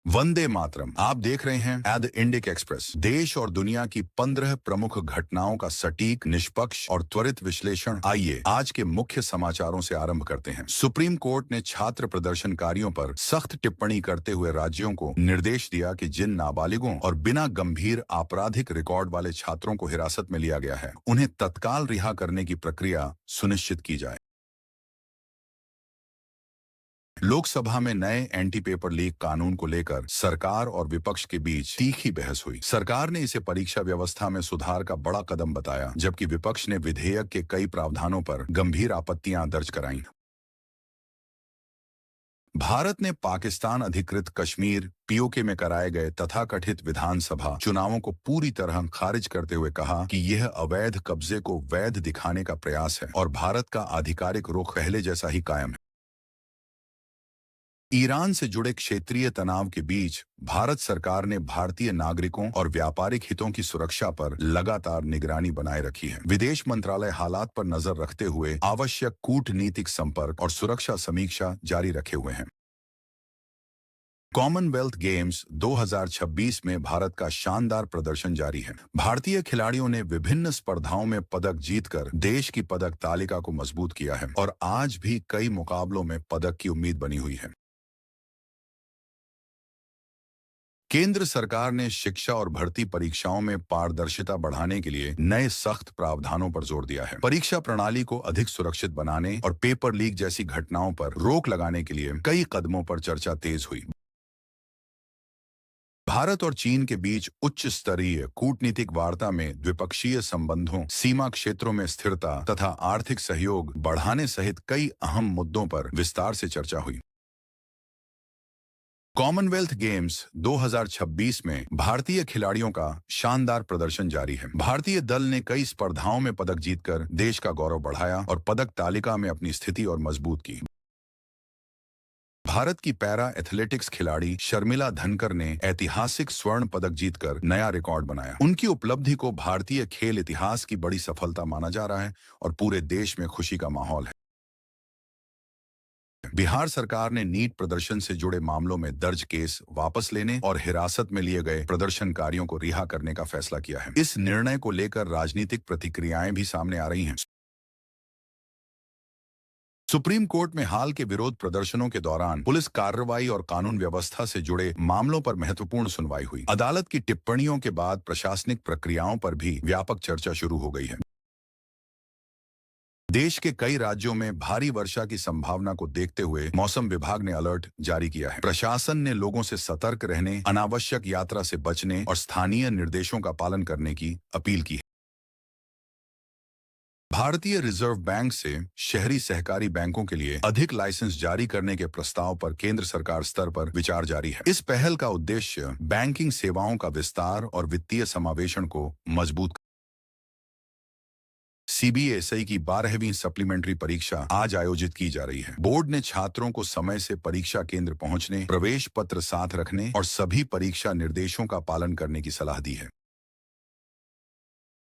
वंदे मातरम। आप देख रहे हैं एड इंडिक एक्सप्रेस। देश और दुनिया की 15 प्रमुख घटनाओं का सटीक, निष्पक्ष और त्वरित विश्लेषण। आइए आज के मुख्य समाचारों से आरंभ करते हैं। सुप्रीम कोर्ट ने छात्र प्रदर्शनकारियों पर सख्त टिप्पणी करते हुए राज्यों को निर्देश दिया कि जिन नाबालिगों और बिना गंभीर आपराधिक रिकॉर्ड वाले छात्रों को हिरासत में लिया गया है, उन्हें तत्काल रिहा करने की प्रक्रिया सुनिश्चित की जाए। लोकसभा में नए एंटी पेपर लीक कानून को लेकर सरकार और विपक्ष के बीच तीखी बहस हुई। सरकार ने इसे परीक्षा व्यवस्था में सुधार का बड़ा कदम बताया, जबकि विपक्ष ने विधेयक के कई प्रावधानों पर गंभीर आपत्तियां दर्ज कराईं। भारत ने पाकिस्तान अधिकृत कश्मीर पीओके में कराए गए तथाकथित विधानसभा चुनावों को पूरी तरह खारिज करते हुए कहा कि यह अवैध कब्जे को वैध दिखाने का प्रयास है और भारत का आधिकारिक रुख पहले जैसा ही कायम है। ईरान से जुड़े क्षेत्रीय तनाव के बीच भारत सरकार ने भारतीय नागरिकों और व्यापारिक हितों की सुरक्षा पर लगातार निगरानी बनाए रखी है। विदेश मंत्रालय हालात पर नजर रखते हुए आवश्यक कूटनीतिक संपर्क और सुरक्षा समीक्षा जारी रखे हुए हैं। कॉमनवेल्थ गेम्स 2026 में भारत का शानदार प्रदर्शन जारी है। भारतीय खिलाड़ियों ने विभिन्न स्पर्धाओं में पदक जीतकर देश की पदक तालिका को मजबूत किया है और आज भी कई मुकाबलों में पदक की उम्मीद बनी हुई है। केंद्र सरकार ने शिक्षा और भर्ती परीक्षाओं में पारदर्शिता बढ़ाने के लिए नए सख्त प्रावधानों पर जोर दिया है। परीक्षा प्रणाली को अधिक सुरक्षित बनाने और पेपर लीक जैसी घटनाओं पर रोक लगाने के लिए कई कदमों पर चर्चा तेज हुई। भारत और चीन के बीच उच्च स्तरीय कूटनीतिक वार्ता में द्विपक्षीय संबंधों, सीमा क्षेत्रों में स्थिरता तथा आर्थिक सहयोग बढ़ाने सहित कई अहम मुद्दों पर विस्तार से चर्चा हुई। कॉमनवेल्थ गेम्स 2026 में भारतीय खिलाड़ियों का शानदार प्रदर्शन जारी है। भारतीय दल ने कई स्पर्धाओं में पदक जीतकर देश का गौरव बढ़ाया और पदक तालिका में अपनी स्थिति और मजबूत की। भारत की पैरा एथलेटिक्स खिलाड़ी शर्मिला धनकर ने ऐतिहासिक स्वर्ण पदक जीतकर नया रिकॉर्ड बनाया। उनकी उपलब्धि को भारतीय खेल इतिहास की बड़ी सफलता माना जा रहा है और पूरे देश में खुशी का माहौल है। बिहार सरकार ने नीट प्रदर्शन से जुड़े मामलों में दर्ज केस वापस लेने और हिरासत में लिए गए प्रदर्शनकारियों को रिहा करने का फैसला किया है। इस निर्णय को लेकर राजनीतिक प्रतिक्रियाएं भी सामने आ रही हैं। सुप्रीम कोर्ट में हाल के विरोध प्रदर्शनों के दौरान पुलिस कार्रवाई और कानून व्यवस्था से जुड़े मामलों पर महत्वपूर्ण सुनवाई हुई। अदालत की टिप्पणियों के बाद प्रशासनिक प्रक्रियाओं पर भी व्यापक चर्चा शुरू हो गई है। देश के कई राज्यों में भारी वर्षा की संभावना को देखते हुए मौसम विभाग ने अलर्ट जारी किया है। प्रशासन ने लोगों से सतर्क रहने, अनावश्यक यात्रा से बचने और स्थानीय निर्देशों का पालन करने की अपील की है। भारतीय रिजर्व बैंक से शहरी सहकारी बैंकों के लिए अधिक लाइसेंस जारी करने के प्रस्ताव पर केंद्र सरकार स्तर पर विचार जारी है। इस पहल का उद्देश्य बैंकिंग सेवाओं का विस्तार और वित्तीय समावेशन को मजबूत। सीबीएसई की 12वीं सप्लीमेंट्री परीक्षा आज आयोजित की जा रही है। बोर्ड ने छात्रों को समय से परीक्षा केंद्र पहुंचने, प्रवेश पत्र साथ रखने और सभी परीक्षा निर्देशों का पालन करने की सलाह दी है।